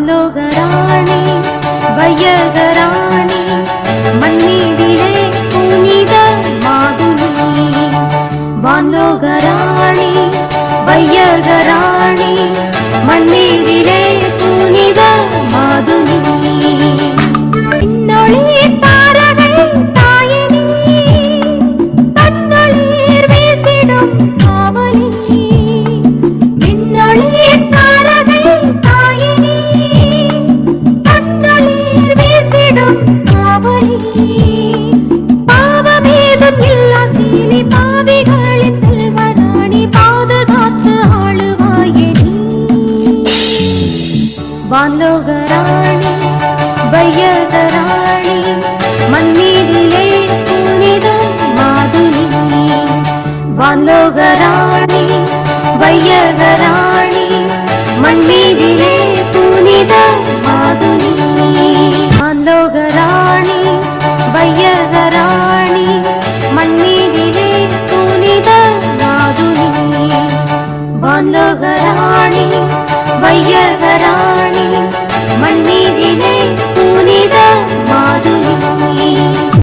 வான்லோகராணி வையகராணி மன்னிதிலே புனித மாதுனி வான்லோகராணி வையகராணி மன்னிதிலே புனித மாதுனி வான்லோகராணி வையகராணி மன்னிதிலே புனித மாதுனி வான்லோகராணி வையகராணி மன்னிதிலே புனித மாதுனி வான்லோகராணி வையகராணி மன்னிதிலே புனித மாதுனி வான்லோகராணி வையகராணி